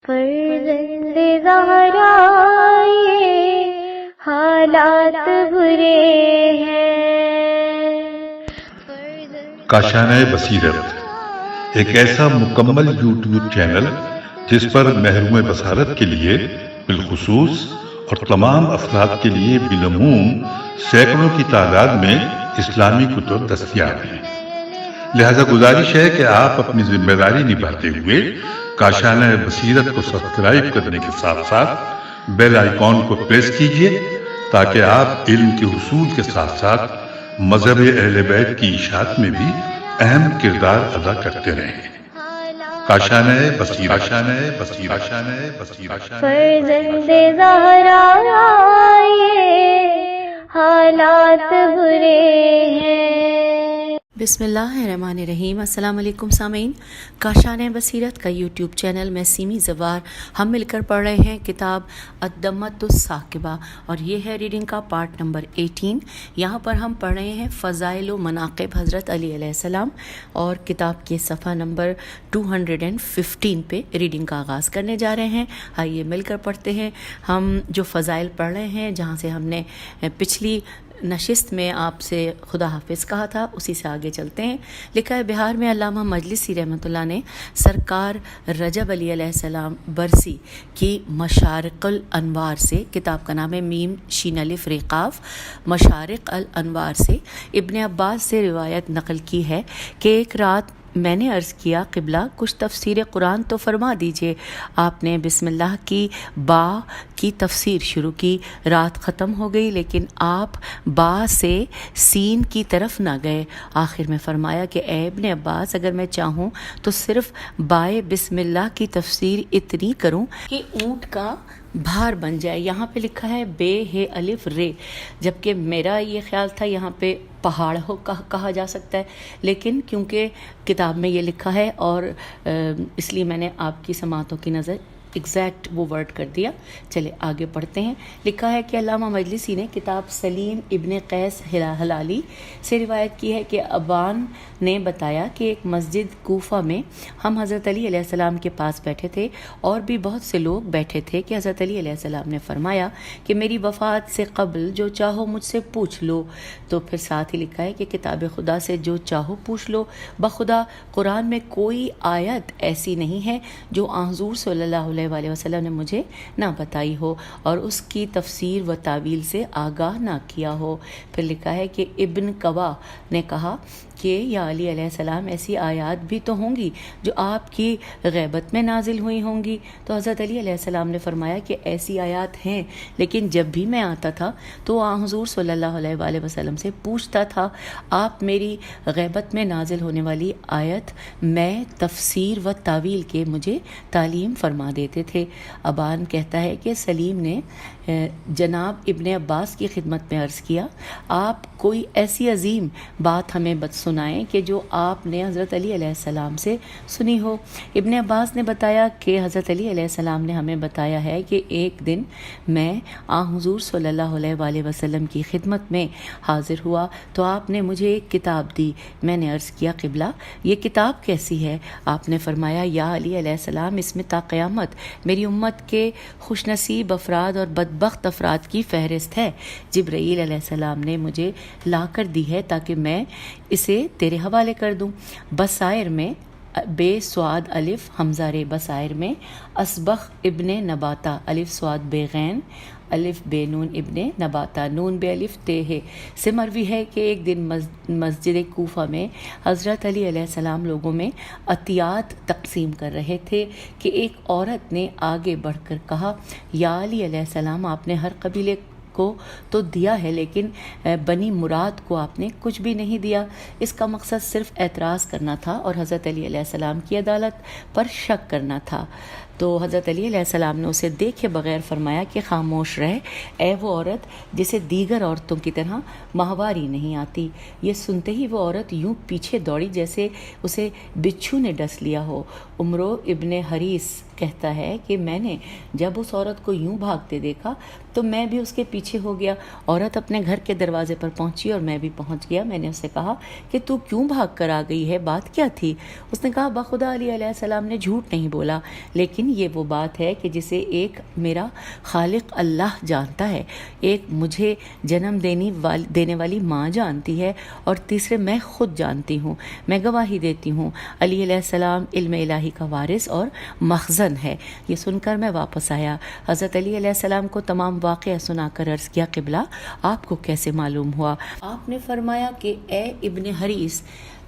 فرزند زہرا یہ حالات برے ہیں۔ کاشانۂ بصیرت ایک ایسا مکمل یوٹیوب چینل جس پر محروم بصارت کے لیے بالخصوص اور تمام افراد کے لیے بالعموم سینکڑوں کی تعداد میں اسلامی کتب دستیاب ہیں۔ لہذا گزارش ہے کہ آپ اپنی ذمہ داری نبھاتے ہوئے کاشانۂ بصیرت کو سبسکرائب کرنے کے ساتھ ساتھ بیل آئیکن کو پریس کیجیے تاکہ آپ علم کے حصول کے ساتھ ساتھ مذہب اہل بیت کی اشاعت میں بھی اہم کردار ادا کرتے رہیں۔ کاشانۂ بصیرت، کاشانۂ بصیرت، کاشانۂ بصیرت۔ فرزند زہرا یہ حالات برے ہیں۔ بسم اللہ الرحمن الرحیم۔ السلام علیکم سامعین، کاشانۂ بصیرت کا یوٹیوب چینل میں سیمی زوار ہم مل کر پڑھ رہے ہیں کتاب الدمۃ الثاقبہ، اور یہ ہے ریڈنگ کا پارٹ نمبر 18۔ یہاں پر ہم پڑھ رہے ہیں فضائل و مناقب حضرت علی علیہ السلام، اور کتاب کے صفحہ نمبر 215 پہ ریڈنگ کا آغاز کرنے جا رہے ہیں۔ آئیے مل کر پڑھتے ہیں۔ ہم جو فضائل پڑھ رہے ہیں، جہاں سے ہم نے پچھلی نشست میں آپ سے خدا حافظ کہا تھا، اسی سے آگے چلتے ہیں۔ لکھا ہے بہار میں علامہ مجلسی رحمۃ اللہ نے سرکار رجب علی علیہ السلام برسی کی مشارق الانوار سے، کتاب کا نام ہے میم شین الف ر قاف، مشارق الانوار سے، ابن عباس سے روایت نقل کی ہے کہ ایک رات میں نے عرض کیا قبلہ کچھ تفسیر قرآن تو فرما دیجئے۔ آپ نے بسم اللہ کی با کی تفسیر شروع کی، رات ختم ہو گئی لیکن آپ با سے سین کی طرف نہ گئے۔ آخر میں فرمایا کہ اے ابن عباس، اگر میں چاہوں تو صرف بائے بسم اللہ کی تفسیر اتنی کروں کہ اونٹ کا بھار بن جائے۔ یہاں پہ لکھا ہے بے ہے الف رے، جبکہ میرا یہ خیال تھا یہاں پہ پہاڑ ہو کہا جا سکتا ہے، لیکن کیونکہ کتاب میں یہ لکھا ہے اور اس لیے میں نے آپ کی سماعتوں کی نظر ایگزیکٹ وہ ورڈ کر دیا۔ چلے آگے پڑھتے ہیں۔ لکھا ہے کہ علامہ مجلسی نے کتاب سلیم ابن قیس ہلالی سے روایت کی ہے کہ ابان نے بتایا کہ ایک مسجد کوفہ میں ہم حضرت علی علیہ السلام کے پاس بیٹھے تھے، اور بھی بہت سے لوگ بیٹھے تھے کہ حضرت علی علیہ السلام نے فرمایا کہ میری وفات سے قبل جو چاہو مجھ سے پوچھ لو۔ تو پھر ساتھ ہی لکھا ہے کہ کتاب خدا سے جو چاہو پوچھ لو، بخدا قرآن میں کوئی آیت ایسی نہیں ہے جو حضور صلی اللہ علیہ وسلم نے مجھے نہ بتائی ہو اور اس کی تفسیر و تعویل سے آگاہ نہ کیا ہو۔ پھر لکھا ہے کہ ابن کوا نے کہا کہ یا علی علیہ السلام، ایسی آیات بھی تو ہوں گی جو آپ کی غیبت میں نازل ہوئی ہوں گی۔ تو حضرت علی علیہ السلام نے فرمایا کہ ایسی آیات ہیں، لیکن جب بھی میں آتا تھا تو حضور صلی اللہ علیہ وآلہ وسلم سے پوچھتا تھا، آپ میری غیبت میں نازل ہونے والی آیت میں تفسیر و تعویل کے مجھے تعلیم فرما دیتے تھے۔ ابان کہتا ہے کہ سلیم نے جناب ابن عباس کی خدمت میں عرض کیا، آپ کوئی ایسی عظیم بات ہمیں سنائیں کہ جو آپ نے حضرت علی علیہ السلام سے سنی ہو۔ ابن عباس نے بتایا کہ حضرت علی علیہ السلام نے ہمیں بتایا ہے کہ ایک دن میں حضور صلی اللہ علیہ وآلہ وسلم کی خدمت میں حاضر ہوا تو آپ نے مجھے ایک کتاب دی۔ میں نے عرض کیا قبلہ یہ کتاب کیسی ہے؟ آپ نے فرمایا یا علی علیہ السلام، اس میں تا قیامت میری امت کے خوش نصیب افراد اور بدبخت افراد کی فہرست ہے۔ جبرائیل علیہ السلام نے مجھے لا کر دی ہے تاکہ میں اسے تیرے حوالے کر دوں۔ بصائر میں بے سواد الف حمزہ رے، بصائر میں اسبخ ابن نباتہ الف سواد بے غین الف بے نون ابن نباتہ نون بے الف تے ہے سے مروی ہے کہ ایک دن مسجد کوفہ میں حضرت علی علیہ السلام لوگوں میں عطیات تقسیم کر رہے تھے کہ ایک عورت نے آگے بڑھ کر کہا، یا علی علیہ السلام، آپ نے ہر قبیلے کو تو دیا ہے لیکن بنی مراد کو آپ نے کچھ بھی نہیں دیا۔ اس کا مقصد صرف اعتراض کرنا تھا اور حضرت علی علیہ السلام کی عدالت پر شک کرنا تھا۔ تو حضرت علی علیہ السلام نے اسے دیکھے بغیر فرمایا کہ خاموش رہ، اے وہ عورت جسے دیگر عورتوں کی طرح ماہواری نہیں آتی۔ یہ سنتے ہی وہ عورت یوں پیچھے دوڑی جیسے اسے بچھو نے ڈس لیا ہو۔ عمرو ابن حریث کہتا ہے کہ میں نے جب اس عورت کو یوں بھاگتے دیکھا تو میں بھی اس کے پیچھے ہو گیا۔ عورت اپنے گھر کے دروازے پر پہنچی اور میں بھی پہنچ گیا۔ میں نے اسے کہا کہ تو کیوں بھاگ کر آ گئی ہے، بات کیا تھی؟ اس نے کہا بخدا علی علیہ السلام نے جھوٹ نہیں بولا، لیکن یہ وہ بات ہے کہ جسے ایک میرا خالق اللہ جانتا ہے، ایک مجھے جنم دینے والی ماں جانتی ہے، اور تیسرے میں خود جانتی ہوں۔ میں گواہی دیتی ہوں علی علیہ السلام علم الہی کا وارث اور مخزن ہے۔ یہ سن کر میں واپس آیا۔ حضرت علی علیہ السلام کو تمام واقعہ سنا کر عرض کیا، قبلہ آپ کو کیسے معلوم ہوا؟ آپ نے فرمایا کہ اے ابن حریث،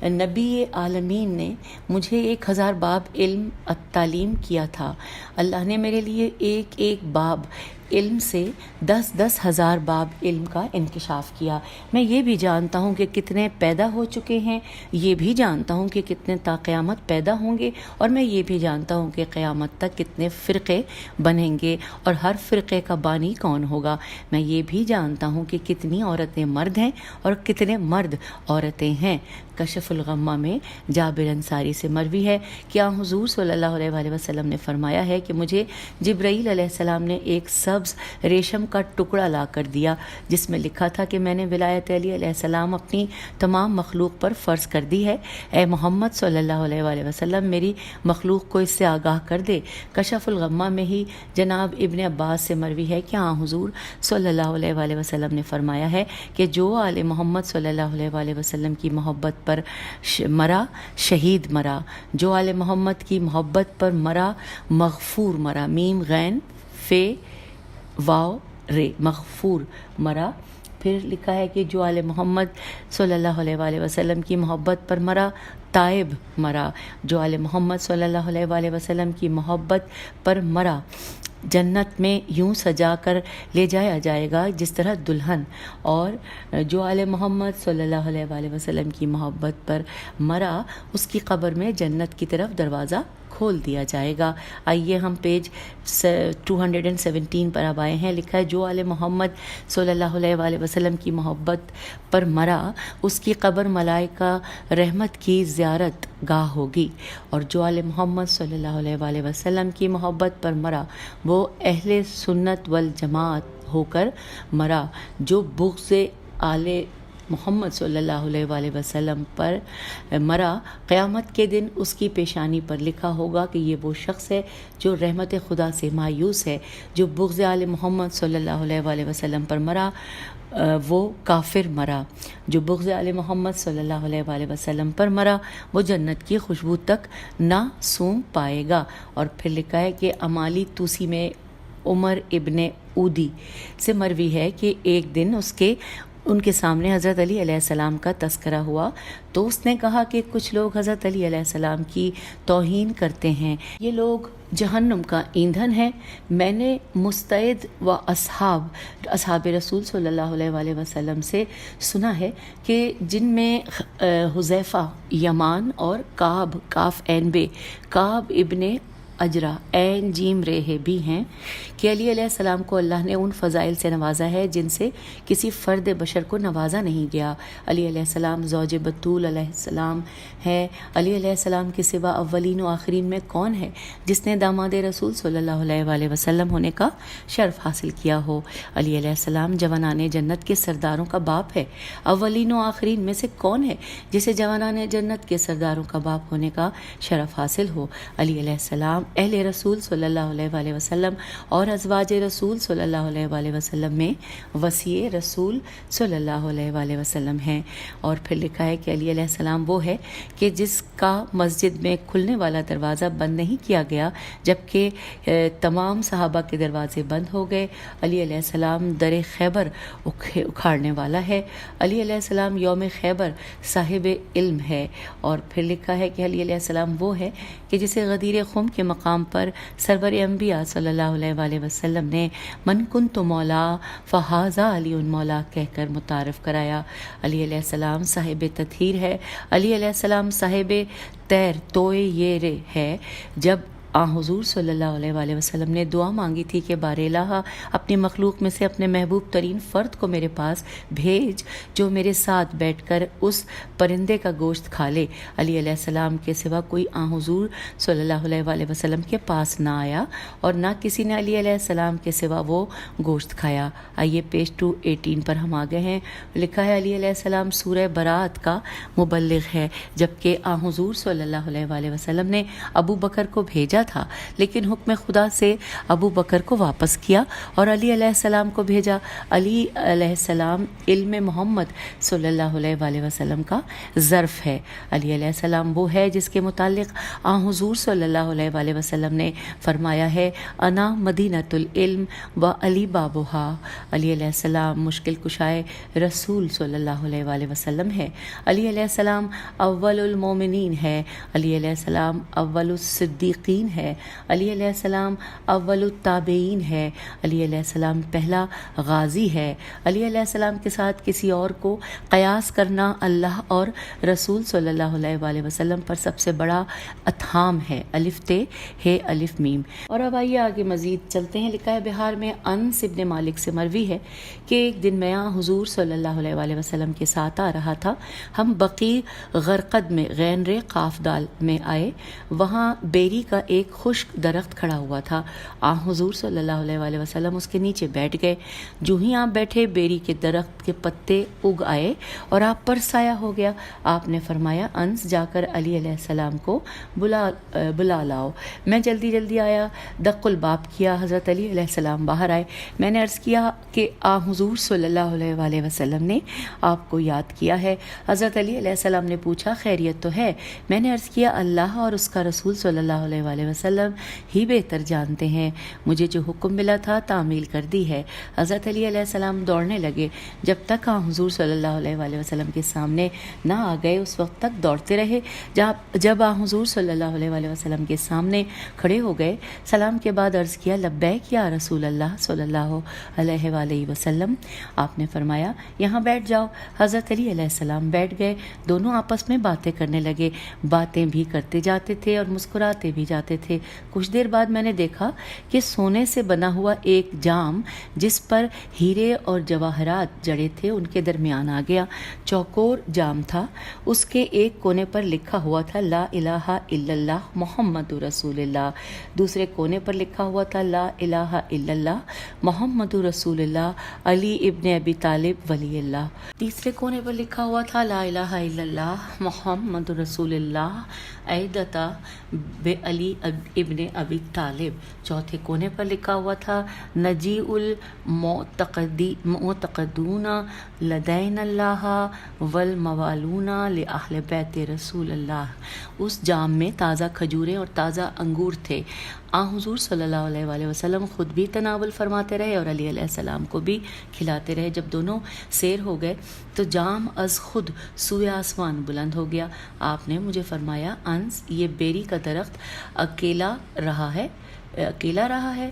نبی عالمین نے مجھے 1000 باب علم تعلیم کیا تھا۔ اللہ نے میرے لیے ایک ایک باب علم سے 10 ہزار باب علم کا انکشاف کیا۔ میں یہ بھی جانتا ہوں کہ کتنے پیدا ہو چکے ہیں، یہ بھی جانتا ہوں کہ کتنے تا قیامت پیدا ہوں گے، اور میں یہ بھی جانتا ہوں کہ قیامت تک کتنے فرقے بنیں گے اور ہر فرقے کا بانی کون ہوگا۔ میں یہ بھی جانتا ہوں کہ کتنی عورتیں مرد ہیں اور کتنے مرد عورتیں ہیں۔ کشف الغمہ میں جابر انصاری سے مروی ہے کہ حضور صلی اللہ علیہ وآلہ وسلم نے فرمایا ہے کہ مجھے جبرائیل علیہ السلام نے ایک سبز ریشم کا ٹکڑا لا کر دیا، جس میں لکھا تھا کہ میں نے ولایت علی علیہ السلام اپنی تمام مخلوق پر فرض کر دی ہے۔ اے محمد صلی اللہ علیہ وآلہ وسلم، میری مخلوق کو اس سے آگاہ کر دے۔ کشف الغمہ میں ہی جناب ابن عباس سے مروی ہے کہ حضور صلی اللہ علیہ وآلہ وسلم نے فرمایا ہے کہ جو آل محمد صلی اللہ علیہ وآلہ وسلم کی محبت پر مرا شہید مرا، جو آل محمد کی محبت پر مرا مغفور مرا، میم غین فے واو رے، مغفور مرا۔ پھر لکھا ہے کہ جو آل محمد صلی اللہ علیہ وآلہ وسلم کی محبت پر مرا تائب مرا، جو آل محمد صلی اللہ علیہ وآلہ وسلم کی محبت پر مرا جنت میں یوں سجا کر لے جایا جائے گا جس طرح دلہن، اور جو آل محمد صلی اللہ علیہ وآلہ وسلم کی محبت پر مرا اس کی قبر میں جنت کی طرف دروازہ کھول دیا جائے گا۔ آئیے ہم پیج 217 پر اب آئے ہیں۔ لکھا ہے جو آل محمد صلی اللہ علیہ وآلہ وسلم کی محبت پر مرا اس کی قبر ملائکہ رحمت کی زیارت گاہ ہوگی، اور جو آل محمد صلی اللہ علیہ وآلہ وسلم کی محبت پر مرا وہ اہل سنت والجماعت ہو کر مرا۔ جو بغض آل محمد صلی اللہ علیہ وآلہ وسلم پر مرا قیامت کے دن اس کی پیشانی پر لکھا ہوگا کہ یہ وہ شخص ہے جو رحمت خدا سے مایوس ہے۔ جو بغض آل محمد صلی اللہ علیہ وآلہ وسلم پر مرا وہ کافر مرا۔ جو بغض آل محمد صلی اللہ علیہ وآلہ وسلم پر مرا وہ جنت کی خوشبو تک نہ سونگ پائے گا۔ اور پھر لکھا ہے کہ امالی توسی میں عمر ابن اودی سے مروی ہے کہ ایک دن ان کے سامنے حضرت علی علیہ السلام کا تذکرہ ہوا تو اس نے کہا کہ کچھ لوگ حضرت علی علیہ السلام کی توہین کرتے ہیں، یہ لوگ جہنم کا ایندھن ہے۔ میں نے مستعد و اصحاب رسول صلی اللہ علیہ وآلہ وسلم سے سنا ہے کہ جن میں حذیفہ یمان اور کعب کاف عین بے کعب ابن اجرا عین جیم رے بھی ہیں کہ علی علیہ السلام کو اللہ نے ان فضائل سے نوازا ہے جن سے کسی فرد بشر کو نوازا نہیں گیا۔ علی علیہ السلام زوج بطول علیہ السلام ہے۔ علی علیہ السلام کے سوا اولین و آخرین میں کون ہے جس نے داماد رسول صلی اللہ علیہ وآلہ وسلم ہونے کا شرف حاصل کیا ہو؟ علی علیہ السلام جوانان جنت کے سرداروں کا باپ ہے۔ اولین و آخرین میں سے کون ہے جسے جوانان جنت کے سرداروں کا باپ ہونے کا شرف حاصل ہو؟ علی علیہ السلام اہل رسول صلی اللہ علیہ وآلہ وسلم اور ازواج رسول صلی اللہ علیہ وآلہ وسلم میں وصی رسول صلی اللہ علیہ وآلہ وسلم ہیں۔ اور پھر لکھا ہے کہ علی علیہ السلام وہ ہے کہ جس کا مسجد میں کھلنے والا دروازہ بند نہیں کیا گیا جبکہ تمام صحابہ کے دروازے بند ہو گئے۔ علی علیہ السلام در خیبر اکھاڑنے والا ہے۔ علی علیہ السلام یوم خیبر صاحب علم ہے۔ اور پھر لکھا ہے کہ علی علیہ السلام وہ ہے کہ جسے غدیر خم کے مقام پر سرور انبیاء صلی اللہ علیہ وآلہ وسلم نے من کنت مولا فہذا علی مولا کہہ کر متعارف کرایا۔ علی علیہ السلام صاحب تطہیر ہے۔ علی علیہ السلام صاحب تیر توئے یہ ہے۔ جب حضور صلی اللہ علیہ وآلہ وسلم نے دعا مانگی تھی کہ بار الہ اپنی مخلوق میں سے اپنے محبوب ترین فرد کو میرے پاس بھیج جو میرے ساتھ بیٹھ کر اس پرندے کا گوشت کھا لے، علی علیہ السلام کے سوا کوئی حضور صلی اللہ علیہ وآلہ وسلم کے پاس نہ آیا اور نہ کسی نے علی علیہ السلام کے سوا وہ گوشت کھایا۔ آئیے پیج 218 پر ہم آگے ہیں۔ لکھا ہے علی علیہ السلام سورہ برات کا مبلغ ہے، جبکہ حضور صلی اللہ علیہ وآلہ وسلم نے ابو بکر کو بھیجا بھیجا تھا، لیکن حکم خدا سے ابو بکر کو واپس کیا اور علی علیہ السلام کو بھیجا۔ علی علیہ السلام علم محمد صلی اللہ علیہ وآلہ وسلم کا ظرف ہے۔ علی علیہ السلام وہ ہے جس کے متعلق حضور صلی اللہ علیہ وآلہ وسلم نے فرمایا ہے، انا مدینۃ العلم و علی بابھا۔ علی علیہ السلام مشکل کشائے رسول صلی اللہ علیہ وآلہ وسلم ہے۔ علی علیہ السلام اول المومنین ہے۔ علی علیہ السلام اول الصدیقین ہے۔ علی علیہ السلام اول التابعین ہے۔ علی علیہ السلام پہلا غازی ہے۔ علی علیہ السلام کے ساتھ کسی اور کو قیاس کرنا اللہ اور رسول صلی اللہ علیہ وآلہ وسلم پر سب سے بڑا اتہام ہے۔ الف تے ہے الف میم۔ اور اب آئیے آگے مزید چلتے ہیں۔ لکھا ہے بہار میں انس ابن مالک سے مروی ہے کہ ایک دن میں حضور صلی اللہ علیہ وآلہ وسلم کے ساتھ آ رہا تھا۔ ہم بقیع غرقد میں غین رے قاف دال میں آئے، وہاں بیری کا ایک خشک درخت کھڑا ہوا تھا۔ حضور صلی اللہ علیہ وآلہ وسلم اس کے نیچے بیٹھ گئے۔ جو ہی آپ بیٹھے بیری کے درخت کے پتے اگ آئے اور آپ پر سایہ ہو گیا۔ آپ نے فرمایا، انس جا کر علی علیہ السلام کو بلا لاؤ۔ میں جلدی آیا، دق الباب کیا، حضرت علی علیہ السلام باہر آئے۔ میں نے عرض کیا کہ حضور صلی اللہ علیہ وآلہ وسلم نے آپ کو یاد کیا ہے۔ حضرت علی علیہ السلام نے پوچھا، خیریت تو ہے؟ میں نے عرض کیا، اللہ اور اس کا رسول صلی اللہ علیہ وآلہ وسلم ہی بہتر جانتے ہیں، مجھے جو حکم ملا تھا تعمیل کر دی ہے۔ حضرت علی علیہ السلام دوڑنے لگے، جب تک حضور صلی اللہ علیہ وآلہ وسلم کے سامنے نہ آ گئے اس وقت تک دوڑتے رہے۔ جب حضور صلی اللہ علیہ وآلہ وسلم کے سامنے کھڑے ہو گئے، سلام کے بعد عرض کیا، لبیک یا رسول اللہ صلی اللہ علیہ وآلہ وسلم۔ آپ نے فرمایا، یہاں بیٹھ جاؤ۔ حضرت علی علیہ السلام بیٹھ گئے۔ دونوں آپس میں باتیں کرنے لگے، باتیں بھی کرتے جاتے تھے اور مسکراتے بھی جاتے تھے۔ کچھ دیر بعد میں نے دیکھا کہ سونے سے بنا ہوا ایک جام جس پر ہیرے اور جواہرات جڑے تھے ان کے درمیان آ گیا۔ چوکور جام تھا، اس کے ایک کونے پر لکھا ہوا تھا لا الہ الا اللہ محمد رسول اللہ، دوسرے کونے پر لکھا ہوا تھا لا الہ الا اللہ محمد رسول اللہ علی ابن ابی طالب ولی اللہ، تیسرے کونے پر لکھا ہوا تھا لا الہ الا اللہ محمد رسول اللہ عیدتا بے علی ابن ابی طالب، چوتھے کونے پر لکھا ہوا تھا نجیع المعتقدون لدین اللہ والموالون لأہل بیت رسول اللہ۔ اس جام میں تازہ کھجوریں اور تازہ انگور تھے۔ حضور صلی اللہ علیہ وآلہ وسلم خود بھی تناول فرماتے رہے اور علی علیہ السلام کو بھی کھلاتے رہے۔ جب دونوں سیر ہو گئے تو جام از خود سوئے آسمان بلند ہو گیا۔ آپ نے مجھے فرمایا، انس یہ بیری کا درخت اکیلا رہا ہے؟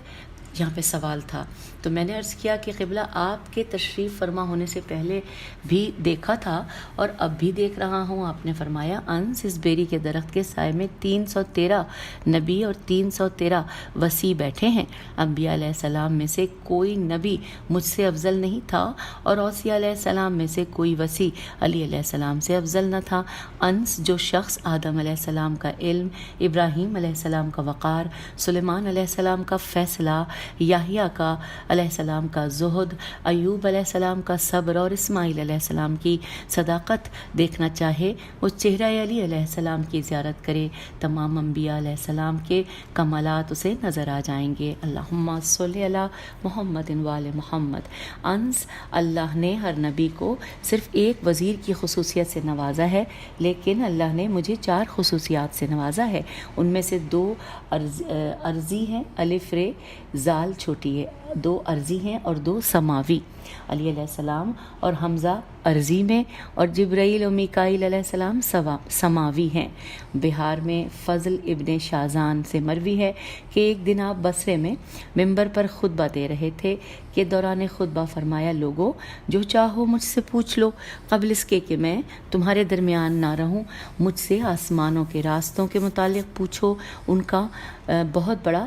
یہاں پہ سوال تھا۔ تو میں نے عرض کیا کہ قبلہ آپ کے تشریف فرما ہونے سے پہلے بھی دیکھا تھا اور اب بھی دیکھ رہا ہوں۔ آپ نے فرمایا، انس اس بیری کے درخت کے سائے میں 313 نبی اور 313 وصی بیٹھے ہیں۔ انبیاء علیہ السلام میں سے کوئی نبی مجھ سے افضل نہیں تھا اور اوصیاء علیہ السلام میں سے کوئی وصی علی علیہ السلام سے افضل نہ تھا۔ انس جو شخص آدم علیہ السلام کا علم، ابراہیم علیہ السلام کا وقار، سلیمان علیہ السلام کا فیصلہ، یحییٰ کا علیہ السلام کا زہد، ایوب علیہ السلام کا صبر اور اسماعیل علیہ السلام کی صداقت دیکھنا چاہے، وہ چہرہ علی علیہ السلام کی زیارت کرے، تمام انبیاء علیہ السلام کے کمالات اسے نظر آ جائیں گے۔ اللہم صلی علی محمد وآل محمد۔ انس اللہ نے ہر نبی کو صرف ایک وزیر کی خصوصیت سے نوازا ہے، لیکن اللہ نے مجھے 4 خصوصیات سے نوازا ہے۔ ان میں سے 2 عرضی ہیں، الف رے زال چھوٹی ہے، 2 عرضی ہیں اور 2 سماوی۔ علی علیہ السلام اور حمزہ عرضی میں اور جبرائیل و میکائیل علیہ السلام سماوی ہیں۔ بہار میں فضل ابن شازان سے مروی ہے کہ ایک دن آپ بصرے میں ممبر پر خطبہ دے رہے تھے کہ دوران خطبہ فرمایا، لوگو جو چاہو مجھ سے پوچھ لو، قبل اس کے کہ میں تمہارے درمیان نہ رہوں، مجھ سے آسمانوں کے راستوں کے متعلق پوچھو، ان کا بہت بڑا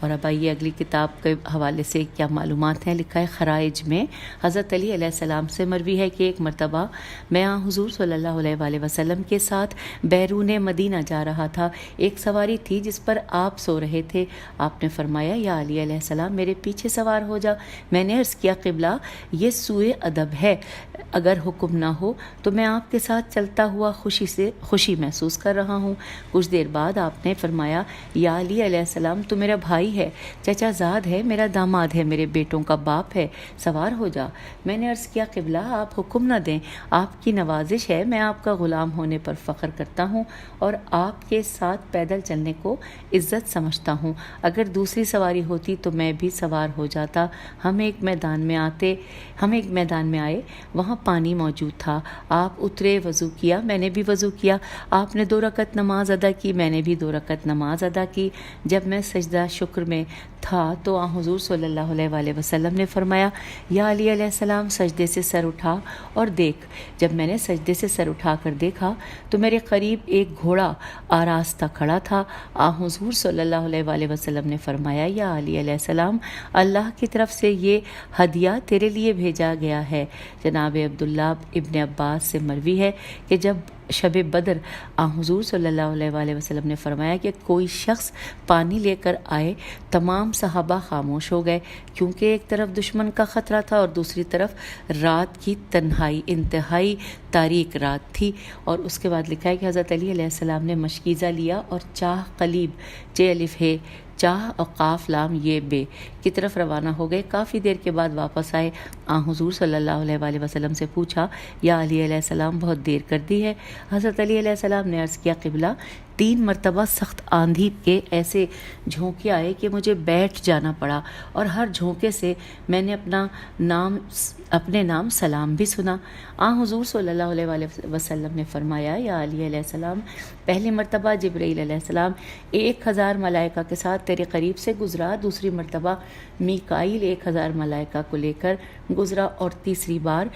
اور اب آئیے اگلی کتاب کے حوالے سے کیا معلومات ہیں۔ لکھا ہے خرائج میں حضرت علی علیہ السلام سے مروی ہے کہ ایک مرتبہ میں حضور صلی اللہ علیہ وآلہ وسلم کے ساتھ بیرون مدینہ جا رہا تھا۔ ایک سواری تھی جس پر آپ سو رہے تھے۔ آپ نے فرمایا یا علی علیہ السلام میرے پیچھے سوار ہو جا۔ میں نے عرض کیا قبلہ یہ سوء ادب ہے، اگر حکم نہ ہو تو میں آپ کے ساتھ چلتا ہوا خوشی محسوس کر رہا ہوں۔ کچھ دیر بعد آپ نے فرمایا یا علی علیہ السلام تو میرا بھائی ہے، چچا زاد ہے، میرا داماد ہے، میرے بیٹوں کا باپ ہے، سوار ہو جا۔ میں نے عرض کیا قبلہ آپ حکم نہ دیں، آپ کی نوازش ہے، میں آپ کا غلام ہونے پر فخر کرتا ہوں اور آپ کے ساتھ پیدل چلنے کو عزت سمجھتا ہوں۔ اگر دوسری سواری ہوتی تو میں بھی سوار ہو جاتا۔ ہم ایک میدان میں آئے، وہاں پانی موجود تھا۔ آپ اترے، وضو کیا، میں نے بھی وضو کیا۔ آپ نے 2 رکعت نماز ادا کی، میں نے بھی 2 رکعت نماز ادا کی۔ جب میں سجدہ شکر میں تھا تو حضور صلی اللہ علیہ وآلہ وسلم نے فرمایا یا علی علیہ السلام سجدے سے سر اٹھا اور دیکھ۔ جب میں نے سجدے سے سر اٹھا کر دیکھا تو میرے قریب ایک گھوڑا آراستہ کھڑا تھا۔ حضور صلی اللہ علیہ وآلہ وسلم نے فرمایا یا علی علیہ السلام اللہ کی طرف سے یہ ہدیہ تیرے لیے بھیجا گیا ہے۔ جناب عبداللہ ابن عباس سے مروی ہے کہ جب شب بدر حضور صلی اللہ علیہ وآلہ وسلم نے فرمایا کہ کوئی شخص پانی لے کر آئے، تمام صحابہ خاموش ہو گئے، کیونکہ ایک طرف دشمن کا خطرہ تھا اور دوسری طرف رات کی تنہائی، انتہائی تاریک رات تھی۔ اور اس کے بعد لکھا ہے کہ حضرت علی علیہ السلام نے مشکیزہ لیا اور چاہ قلیب چاہ اور قاف لام یہ بے کی طرف روانہ ہو گئے۔ کافی دیر کے بعد واپس آئے، حضور صلی اللہ علیہ وآلہ وسلم سے پوچھا یا علی علیہ السلام بہت دیر کر دی ہے۔ حضرت علی علیہ السلام نے عرض کیا قبلہ 3 مرتبہ سخت آندھی کے ایسے جھونکے آئے کہ مجھے بیٹھ جانا پڑا اور ہر جھونکے سے میں نے اپنے نام سلام بھی سنا۔ حضور صلی اللہ علیہ وآلہ وسلم نے فرمایا یا علی علیہ السلام پہلی مرتبہ جبرائیل علیہ السلام 1000 ملائکہ کے ساتھ تیرے قریب سے گزرا، دوسری مرتبہ میکائیل 1000 ملائکہ کو لے کر گزرا اور تیسری بار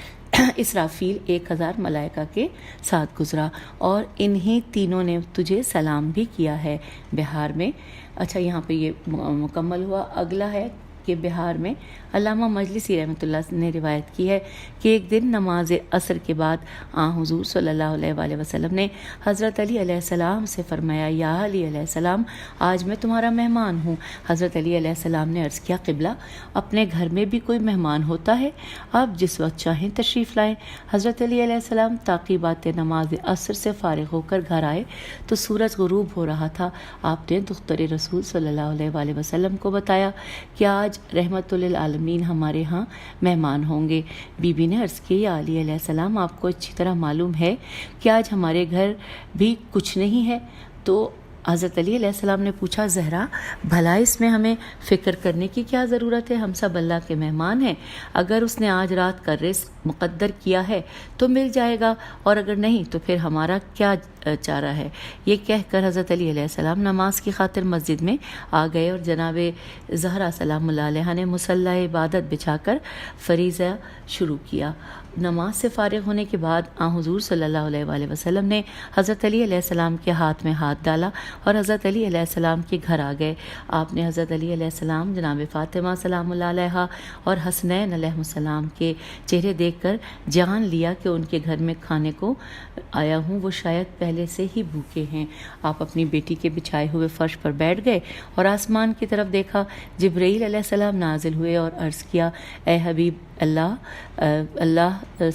اسرافیل 1000 ملائکہ کے ساتھ گزرا، اور انہی تینوں نے تجھے سلام بھی کیا ہے۔ بہار میں یہاں پہ یہ مکمل ہوا۔ اگلا ہے کہ بہار میں علامہ مجلسی رحمۃ اللہ نے روایت کی ہے کہ ایک دن نماز عصر کے بعد حضور صلی اللہ علیہ وآلہ وسلم نے حضرت علی علیہ السلام سے فرمایا یا علی علیہ السلام آج میں تمہارا مہمان ہوں۔ حضرت علی علیہ السلام نے عرض کیا قبلہ اپنے گھر میں بھی کوئی مہمان ہوتا ہے؟ آپ جس وقت چاہیں تشریف لائیں۔ حضرت علی علیہ السلام تعقیبات نماز عصر سے فارغ ہو کر گھر آئے تو سورج غروب ہو رہا تھا۔ آپ نے دختر رسول صلی اللہ علیہ وآلہ وسلم کو بتایا کہ آج رحمت للعالمین ہمارے ہاں مہمان ہوں گے۔ بی بی نے عرض کی یا علی علیہ السلام آپ کو اچھی طرح معلوم ہے کہ آج ہمارے گھر بھی کچھ نہیں ہے۔ تو حضرت علی علیہ السلام نے پوچھا زہرا بھلا اس میں ہمیں فکر کرنے کی کیا ضرورت ہے؟ ہم سب اللہ کے مہمان ہیں، اگر اس نے آج رات کا رزق مقدر کیا ہے تو مل جائے گا، اور اگر نہیں تو پھر ہمارا کیا چارہ ہے۔ یہ کہہ کر حضرت علی علیہ السلام نماز کی خاطر مسجد میں آ گئے اور جناب زہرا سلام اللہ علیہ نے مصلی عبادت بچھا کر فریضہ شروع کیا۔ نماز سے فارغ ہونے کے بعد حضور صلی اللہ علیہ وآلہ وسلم نے حضرت علی علیہ السلام کے ہاتھ میں ہاتھ ڈالا اور حضرت علی علیہ السلام کے گھر آ گئے۔ آپ نے حضرت علی علیہ السلام، جناب فاطمہ سلام اللہ علیہ اور حسنین علیہ السلام کے چہرے دیکھ کر جان لیا کہ ان کے گھر میں کھانے کو آیا ہوں، وہ شاید پہلے سے ہی بھوکے ہیں۔ آپ اپنی بیٹی کے بچھائے ہوئے فرش پر بیٹھ گئے اور آسمان کی طرف دیکھا۔ جبرائیل علیہ السلام نازل ہوئے اور عرض کیا اے حبیب اللہ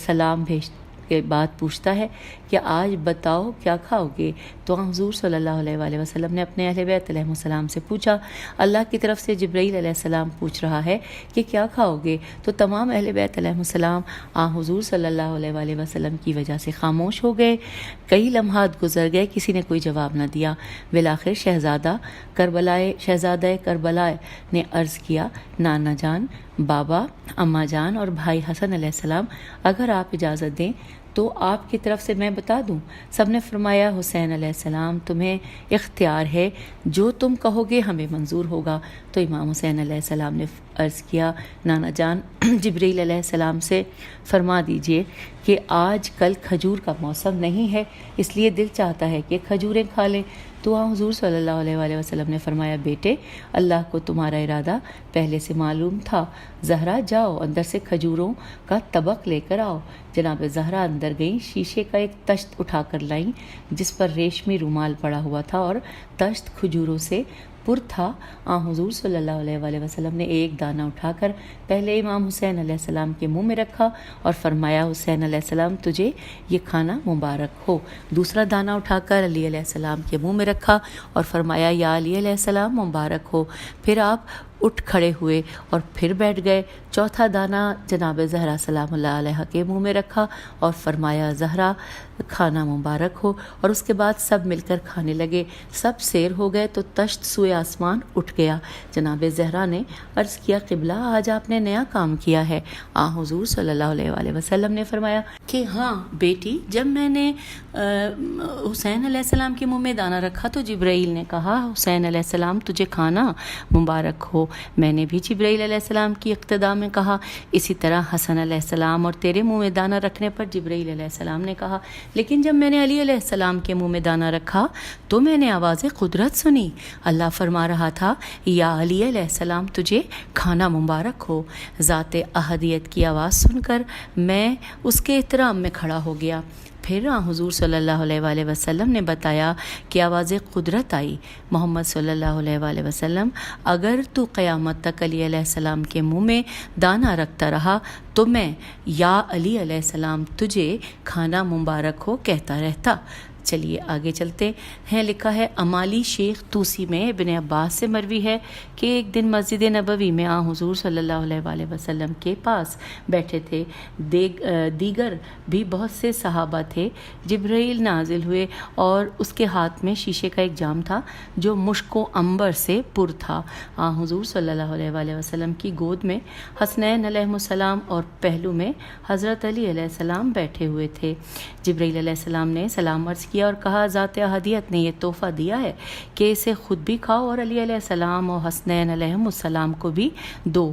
سلام بھیج کے بعد پوچھتا ہے کہ آج بتاؤ کیا کھاؤ گے؟ تو حضور صلی اللہ علیہ وآلہ وسلم نے اپنے اہل بیت علیہ السلام سے پوچھا اللہ کی طرف سے جبرائیل علیہ السلام پوچھ رہا ہے کہ کیا کھاؤ گے؟ تو تمام اہل بیت علیہ السلام حضور صلی اللہ علیہ وآلہ وسلم کی وجہ سے خاموش ہو گئے۔ کئی لمحات گزر گئے، کسی نے کوئی جواب نہ دیا۔ بالآخر شہزادہ کربلا نے عرض کیا نانا جان، بابا، اماں جان اور بھائی حسن علیہ السلام اگر آپ اجازت دیں تو آپ کی طرف سے میں بتا دوں؟ سب نے فرمایا حسین علیہ السلام تمہیں اختیار ہے، جو تم کہو گے ہمیں منظور ہوگا۔ تو امام حسین علیہ السلام نے عرض کیا نانا جان جبریل علیہ السلام سے فرما دیجئے کہ آج کل کھجور کا موسم نہیں ہے، اس لیے دل چاہتا ہے کہ کھجوریں کھا لیں۔ تو حضور صلی اللہ علیہ وآلہ وسلم نے فرمایا بیٹے اللہ کو تمہارا ارادہ پہلے سے معلوم تھا، زہرا جاؤ اندر سے کھجوروں کا طبق لے کر آؤ۔ جناب زہرا اندر گئیں، شیشے کا ایک تشت اٹھا کر لائیں جس پر ریشمی رومال پڑا ہوا تھا اور تشت کھجوروں سے پر تھا۔ حضور صلی اللہ علیہ وآلہ وسلم نے ایک دانہ اٹھا کر پہلے امام حسین علیہ السلام کے منہ میں رکھا اور فرمایا حسین علیہ السلام تجھے یہ کھانا مبارک ہو۔ دوسرا دانہ اٹھا کر علی علیہ السلام کے منہ میں رکھا اور فرمایا یا علی علیہ السلام مبارک ہو۔ پھر آپ اٹھ کھڑے ہوئے اور پھر بیٹھ گئے۔ چوتھا دانہ جناب زہرا سلام اللہ علیہ کے منہ میں رکھا اور فرمایا زہرا کھانا مبارک ہو، اور اس کے بعد سب مل کر کھانے لگے۔ سب سیر ہو گئے تو تشت سوئے آسمان اٹھ گیا۔ جناب زہرا نے عرض کیا قبلہ آج آپ نے نیا کام کیا ہے۔ حضور صلی اللہ علیہ وآلہ وسلم نے فرمایا کہ ہاں بیٹی، جب میں نے حسین علیہ السلام کے منہ میں دانہ رکھا تو جبرائیل نے کہا حسین علیہ السلام تجھے کھانا مبارک ہو۔ میں نے بھی جبرائیل علیہ السلام کی اقتداء میں کہا۔ اسی طرح حسن علیہ السلام اور تیرے منہ میں دانہ رکھنے پر جبرائیل علیہ السلام نے کہا، لیکن جب میں نے علی علیہ السلام کے منہ میں دانہ رکھا تو میں نے آواز قدرت سنی، اللہ فرما رہا تھا یا علی علیہ السلام تجھے کھانا مبارک ہو۔ ذات احدیت کی آواز سن کر میں اس کے احترام میں کھڑا ہو گیا۔ پھر حضور صلی اللہ علیہ وآلہ وسلم نے بتایا کہ آواز قدرت آئی، محمد صلی اللہ علیہ وآلہ وسلم اگر تو قیامت تک علی علیہ السلام کے منہ میں دانہ رکھتا رہا تو میں یا علی علیہ السلام تجھے کھانا مبارک ہو کہتا رہتا۔ چلیے آگے چلتے ہیں۔ لکھا ہے امالی شیخ توسی میں ابن عباس سے مروی ہے کہ ایک دن مسجد نبوی میں حضور صلی اللہ علیہ وآلہ وسلم کے پاس بیٹھے تھے، دیگر بھی بہت سے صحابہ تھے۔ جبرائیل نازل ہوئے اور اس کے ہاتھ میں شیشے کا ایک جام تھا جو مشک و عنبر سے پر تھا۔ حضور صلی اللہ علیہ وآلہ وسلم کی گود میں حسنین علیہ السلام اور پہلو میں حضرت علی علیہ السلام بیٹھے ہوئے تھے۔ جبرائیل علیہ السلام نے سلام عرض کیا اور کہا ذات احدیت نے یہ تحفہ دیا ہے کہ اسے خود بھی کھاؤ اور علی علیہ السلام اور حسنین علیہ السلام کو بھی دو۔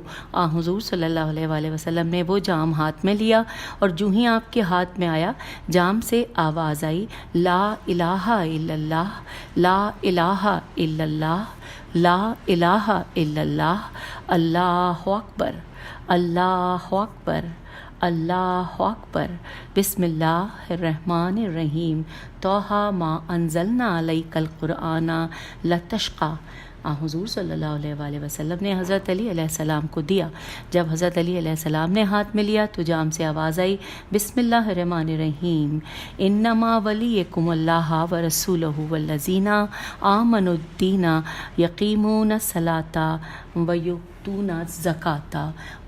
حضور صلی اللہ علیہ وآلہ وسلم نے وہ جام ہاتھ میں لیا اور جو ہی آپ کے ہاتھ میں آیا جام سے آواز آئی لا الہ الا اللہ، لا الہ الا اللہ، لا الہ الا اللہ، اللہ اکبر، اللہ اکبر، اللہ اکبر، بسم اللہ الرحمن الرحیم، طٰہٰ ما انزلنا علیک القرآن لتشقی۔ حضور صلی اللہ علیہ وآلہ وسلم نے حضرت علی علیہ السلام کو دیا۔ جب حضرت علی علیہ السلام نے ہاتھ میں لیا تو جام سے آواز آئی بسم اللہ الرحمن الرحیم، انما ولیکم اللہ ورسولہ والذین آمنوا الدین یقیمون الصلاۃ ویؤتون الزکاۃ۔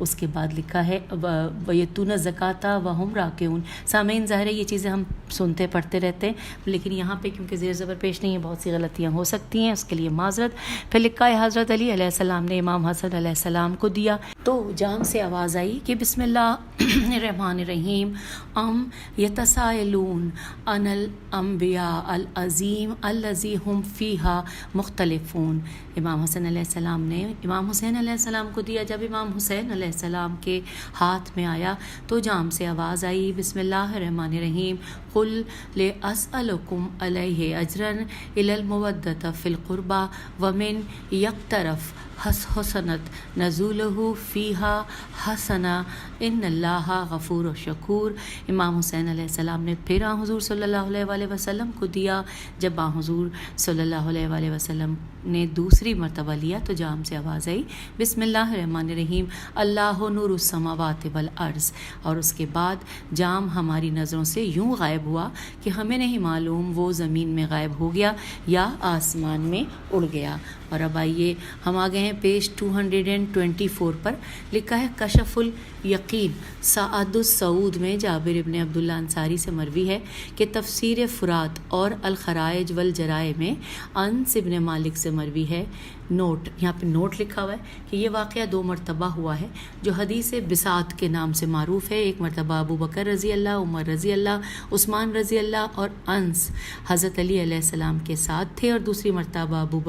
اس کے بعد لکھا ہے ویؤتون الزکاۃ وہم راکعون۔ سامعین ظاہر ہے یہ چیزیں ہم سنتے پڑھتے رہتے ہیں، لیکن یہاں پہ کیونکہ زیر زبر پیش نہیں ہے بہت سی غلطیاں ہو سکتی ہیں، اس کے لیے معذرت۔ پھر لکھا ہے حضرت علی علیہ السلام نے امام حسن علیہ السلام کو دیا تو جام سے آواز آئی کہ بسم اللہ الرحمن الرحیم، ام یتسائلون عن الانبیاء العظیم الذی ہم فیہا مختلفون۔ امام حسن علیہ السلام نے امام حسین علیہ السلام کو دیا۔ جب امام حسین علیہ السلام کے ہاتھ میں آیا تو جام سے آواز آئی بسم اللہ الرحمن الرحیم، قل لأسألکم علیہ اجرا الی المودۃ فی القربى ومن یقترف حسنت نزولہ فیہا حسنہ ان اللہ غفور و شکور۔ امام حسین علیہ السلام نے پھر حضور صلی اللہ علیہ وآلہ وسلم کو دیا۔ جب حضور صلی اللہ علیہ وآلہ وسلم نے دوسری مرتبہ لیا تو جام سے آواز آئی بسم اللہ الرحمن الرحیم، اللہ نور السماوات والارض۔ اور اس کے بعد جام ہماری نظروں سے یوں غائب ہوا کہ ہمیں نہیں معلوم وہ زمین میں غائب ہو گیا یا آسمان میں اڑ گیا۔ اور اب آئیے ہم آ گئے ہیں پیج 224 پر۔ لکھا ہے کشف یقین سعد السعود میں جابر ابن عبداللہ انصاری سے مروی ہے کہ تفسیر فرات اور الخرائج والجرائع میں انس ابن مالک سے مروی ہے۔ نوٹ، یہاں پہ نوٹ لکھا ہوا ہے کہ یہ واقعہ 2 مرتبہ ہوا ہے جو حدیث بساط کے نام سے معروف ہے۔ ایک مرتبہ ابو بکر رضی اللہ، عمر رضی اللہ، عثمان رضی اللہ اور انس حضرت علی علیہ السلام کے ساتھ تھے، اور دوسری مرتبہ ابو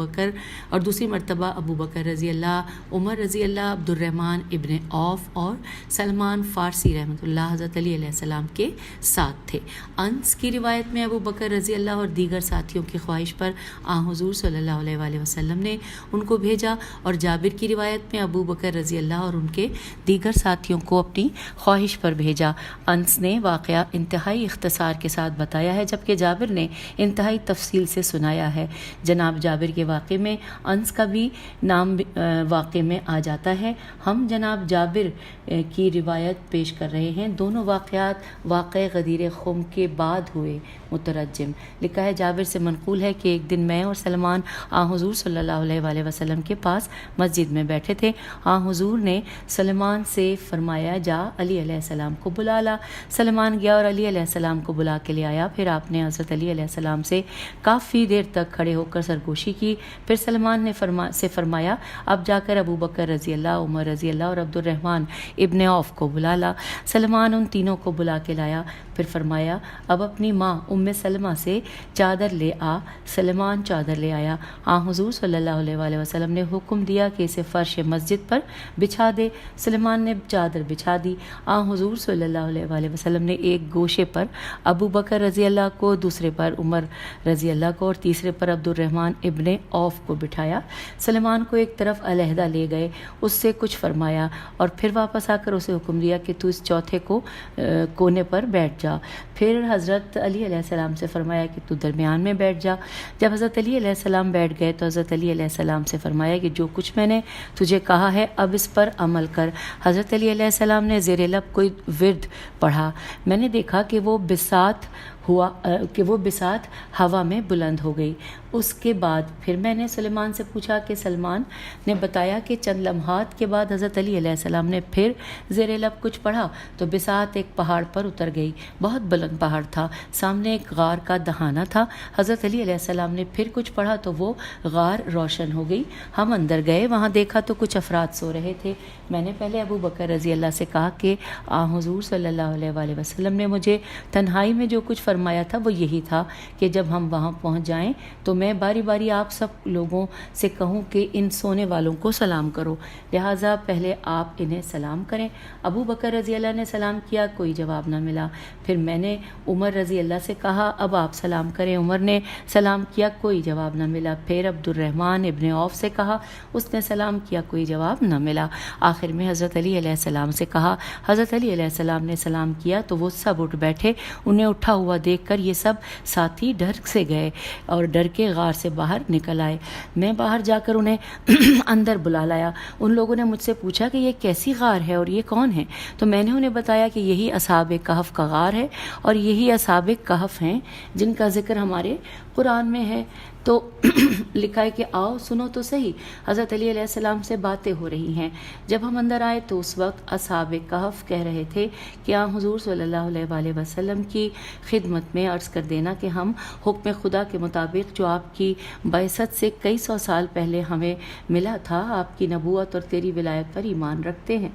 بکر رضی اللہ، عمر رضی اللہ، عبد الرحمن ابن عوف اور سلمان فارسی رحمۃ اللہ حضرت علی علیہ السلام کے ساتھ تھے۔ انس کی روایت میں ابو بکر رضی اللہ اور دیگر ساتھیوں کی خواہش پر حضور صلی اللہ علیہ وآلہ وسلم نے ان کو بھیجا، اور جابر کی روایت میں ابو بکر رضی اللہ اور ان کے دیگر ساتھیوں کو اپنی خواہش پر بھیجا۔ انس نے واقعہ انتہائی اختصار کے ساتھ بتایا ہے، جبکہ جابر نے انتہائی تفصیل سے سنایا ہے۔ جناب جابر کے واقعے میں انس کا بھی نام واقعے میں آ جاتا ہے۔ ہم جناب جابر کی روایت پیش کر رہے ہیں۔ دونوں واقعات واقع غدیر خم کے بعد ہوئے۔ مترجم لکھا ہے جابر سے منقول ہے کہ ایک دن میں اور سلمان حضور صلی اللہ علیہ وآلہ وسلم کے پاس مسجد میں بیٹھے تھے۔ حضور نے سلمان سے فرمایا جا علی علیہ السلام کو بلا لا۔ سلمان گیا اور علی علیہ السلام کو بلا کے لے آیا۔ پھر آپ نے حضرت علی علیہ السلام سے کافی دیر تک کھڑے ہو کر سرگوشی کی۔ پھر سلمان نے فرمایا اب جا کر ابو بکر رضی اللہ، عمر رضی اللہ اور عبد الرحمن ابن عوف کو بلا لا۔ سلمان ان تینوں کو بلا کے لایا۔ پھر فرمایا اب اپنی ماں ام سلمہ سے چادر لے آ۔ سلمان چادر لے آیا۔ حضور صلی اللہ علیہ وآلہ وسلم نے حکم دیا کہ اسے فرش مسجد پر بچھا دے۔ سلمان نے چادر بچھا دی۔ حضور صلی اللہ علیہ وآلہ وسلم نے ایک گوشے پر ابو بکر رضی اللہ کو، دوسرے پر عمر رضی اللہ کو اور تیسرے پر عبد الرحمن ابن عوف کو بٹھایا۔ سلمان کو ایک طرف علیحدہ لے گئے، اس سے کچھ فرمایا اور پھر واپس آ کر اسے حکم دیا کہ تو اس چوتھے کونے پر بیٹھ جا۔ پھر حضرت علی علیہ السلام سے فرمایا کہ تو درمیان میں بیٹھ جا۔ جب حضرت علی علیہ السلام بیٹھ گئے تو حضرت علی علیہ السلام سے فرمایا کہ جو کچھ میں نے تجھے کہا ہے اب اس پر عمل کر۔ حضرت علی علیہ السلام نے زیر لب کوئی ورد پڑھا۔ میں نے دیکھا کہ وہ بساط ہوا میں بلند ہو گئی۔ اس کے بعد پھر میں نے سلمان سے پوچھا کہ سلمان نے بتایا کہ چند لمحات کے بعد حضرت علی علیہ السلام نے پھر زیر لب کچھ پڑھا تو بساط ایک پہاڑ پر اتر گئی۔ بہت بلند پہاڑ تھا، سامنے ایک غار کا دہانہ تھا۔ حضرت علی علیہ السلام نے پھر کچھ پڑھا تو وہ غار روشن ہو گئی۔ ہم اندر گئے، وہاں دیکھا تو کچھ افراد سو رہے تھے۔ میں نے پہلے ابو بکر رضی اللہ سے کہا کہ حضور صلی اللہ علیہ وآلہ وسلم نے مجھے تنہائی میں جو کچھ فرمایا تھا وہ یہی تھا کہ جب ہم وہاں پہنچ جائیں تو میں باری باری آپ سب لوگوں سے کہوں کہ ان سونے والوں کو سلام کرو، لہٰذا پہلے آپ انہیں سلام کریں۔ ابو بکر رضی اللہ نے سلام کیا، کوئی جواب نہ ملا۔ پھر میں نے عمر رضی اللہ سے کہا اب آپ سلام کریں، عمر نے سلام کیا، کوئی جواب نہ ملا۔ پھر عبد الرحمن ابن عوف سے کہا، اس نے سلام کیا، کوئی جواب نہ ملا۔ آخر میں حضرت علی علیہ السلام سے کہا، حضرت علی علیہ السلام نے سلام کیا تو وہ سب اٹھ بیٹھے۔ انہیں اٹھا ہوا دیکھ کر یہ سب ساتھی ڈر سے گئے اور ڈر کے غار سے باہر نکل آئے۔ میں باہر جا کر انہیں اندر بلا لایا۔ ان لوگوں نے مجھ سے پوچھا کہ یہ کیسی غار ہے اور یہ کون ہے؟ تو میں نے انہیں بتایا کہ یہی اصحاب کہف کا غار ہے اور یہی اصحاب کہف ہیں جن کا ذکر ہمارے قرآن میں ہے۔ تو لکھا ہے کہ آؤ سنو تو صحیح، حضرت علی علیہ السلام سے باتیں ہو رہی ہیں۔ جب ہم اندر آئے تو اس وقت اصحاب کہف کہہ رہے تھے کہ حضور صلی اللہ علیہ وآلہ وسلم کی خدمت میں عرض کر دینا کہ ہم حکم خدا کے مطابق جو آپ کی بعثت سے کئی سو سال پہلے ہمیں ملا تھا، آپ کی نبوت اور تیری ولایت پر ایمان رکھتے ہیں۔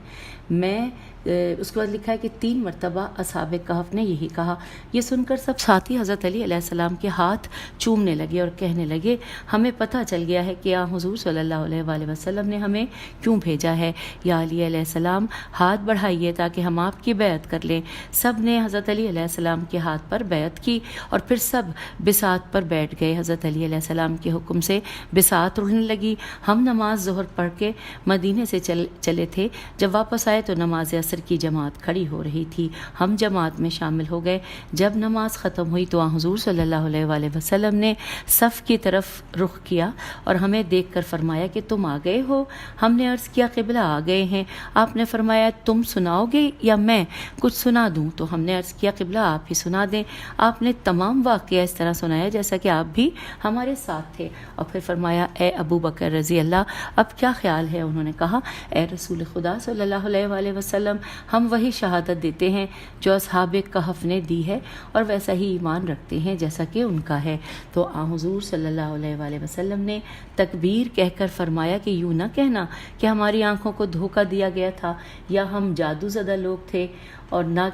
اس کے بعد لکھا ہے کہ 3 مرتبہ اصحاب کہف نے یہی کہا۔ یہ سن کر سب ساتھی حضرت علی علیہ السلام کے ہاتھ چومنے لگے اور کہنے لگے ہمیں پتہ چل گیا ہے کہ حضور صلی اللہ علیہ وآلہ وسلم نے ہمیں کیوں بھیجا ہے۔ یا علی علیہ السلام ہاتھ بڑھائیے تاکہ ہم آپ کی بیعت کر لیں۔ سب نے حضرت علی علیہ السلام کے ہاتھ پر بیعت کی اور پھر سب بساط پر بیٹھ گئے۔ حضرت علی علیہ السلام کے حکم سے بساط اڑنے لگی۔ ہم نماز ظہر پڑھ کے مدینے سے چلے تھے۔ جب واپس آئے تو نماز عصر کی جماعت کھڑی ہو رہی تھی۔ ہم جماعت میں شامل ہو گئے۔ جب نماز ختم ہوئی تو حضور صلی اللہ علیہ وآلہ وسلم نے صف کی طرف رخ کیا اور ہمیں دیکھ کر فرمایا کہ تم آ گئے ہو۔ ہم نے عرض کیا قبلہ آ گئے ہیں۔ آپ نے فرمایا تم سناؤ گے یا میں کچھ سنا دوں؟ تو ہم نے عرض کیا قبلہ آپ ہی سنا دیں۔ آپ نے تمام واقعہ اس طرح سنایا جیسا کہ آپ بھی ہمارے ساتھ تھے، اور پھر فرمایا اے ابو بکر رضی اللہ اب کیا خیال ہے؟ انہوں نے کہا اے رسول خدا صلی اللہ علیہ وآلہ وسلم ہم وہی شہادت دیتے ہیں جو اصحاب کہف نے دی ہے اور ویسا ہی ایمان رکھتے ہیں جیسا کہ ان کا ہے۔ تو حضور صلی اللہ علیہ وآلہ وسلم نے تکبیر کہہ کر فرمایا کہ یوں نہ کہنا کہ ہماری آنکھوں کو دھوکہ دیا گیا تھا یا ہم جادو زدہ لوگ تھے، اور نہ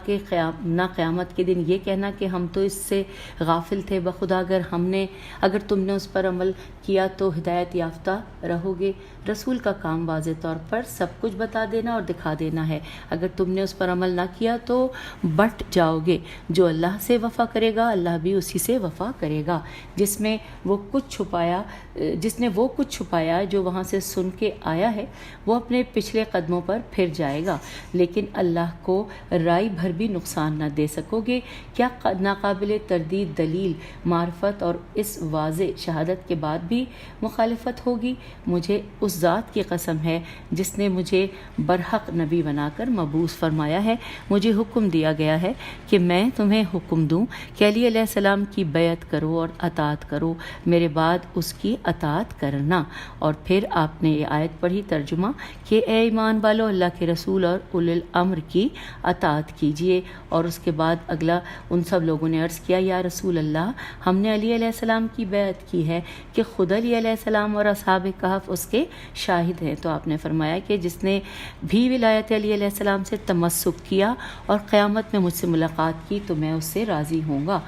قیامت کے دن یہ کہنا کہ ہم تو اس سے غافل تھے، بخدا اگر تم نے اس پر عمل کیا تو ہدایت یافتہ رہو گے۔ رسول کا کام واضح طور پر سب کچھ بتا دینا اور دکھا دینا ہے، اگر تم نے اس پر عمل نہ کیا تو بٹ جاؤ گے۔ جو اللہ سے وفا کرے گا اللہ بھی اسی سے وفا کرے گا۔ جس نے وہ کچھ چھپایا جو وہاں سے سن کے آیا ہے وہ اپنے پچھلے قدموں پر پھر جائے گا، لیکن اللہ کو رائی بھر بھی نقصان نہ دے سکو گے۔ کیا ناقابل تردید دلیل معرفت اور اس واضح شہادت کے بعد بھی مخالفت ہوگی؟ مجھے اس ذات کی قسم ہے جس نے مجھے برحق نبی بنا کر مبعوث فرمایا ہے، مجھے حکم دیا گیا ہے کہ میں تمہیں حکم دوں کہ علی علیہ السلام کی بیعت کرو اور اطاعت کرو، میرے بعد اس کی اطاعت کرنا۔ اور پھر آپ نے یہ آیت پڑھی، ترجمہ کہ اے ایمان والو اللہ کے رسول اور اولی الامر کی اطاعت کیجیے۔ اور اس کے بعد اگلا ان سب لوگوں نے عرض کیا یا رسول اللہ ہم نے علی علیہ السلام کی بیعت کی ہے کہ خود علی علیہ السلام اور اصحاب کہف اس کے شاہد ہیں۔ تو آپ نے فرمایا کہ جس نے بھی ولایت علی علیہ السلام سے تمسک کیا اور قیامت میں مجھ سے ملاقات کی تو میں اس سے راضی ہوں گا۔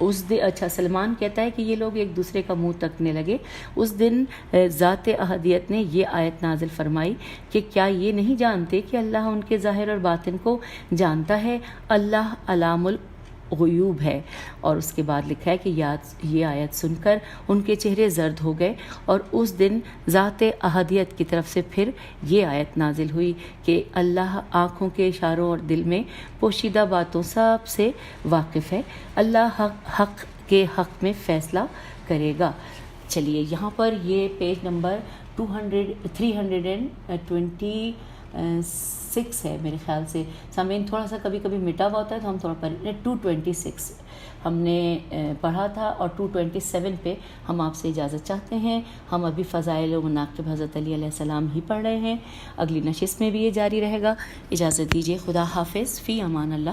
اچھا سلمان کہتا ہے کہ یہ لوگ ایک دوسرے کا منہ تکنے لگے۔ اس دن ذات احدیت نے یہ آیت نازل فرمائی کہ کیا یہ نہیں جانتے کہ اللہ ان کے ظاہر اور باطن کو جانتا ہے، اللہ علام الغیوب ہے۔ اور اس کے بعد لکھا ہے کہ یہ آیت سن کر ان کے چہرے زرد ہو گئے، اور اس دن ذات احدیت کی طرف سے پھر یہ آیت نازل ہوئی کہ اللہ آنکھوں کے اشاروں اور دل میں پوشیدہ باتوں سب سے واقف ہے، اللہ حق کے حق میں فیصلہ کرے گا۔ چلیے یہاں پر یہ پیج نمبر 326 ہے میرے خیال سے، سامعین تھوڑا سا کبھی کبھی مٹا ہوا ہوتا ہے تو ہم تھوڑا پر 226 ہم نے پڑھا تھا، اور 227 پہ ہم آپ سے اجازت چاہتے ہیں۔ ہم ابھی فضائل و مناقب حضرت علی علیہ السلام ہی پڑھ رہے ہیں، اگلی نشست میں بھی یہ جاری رہے گا۔ اجازت دیجیے، خدا حافظ، فی امان اللہ۔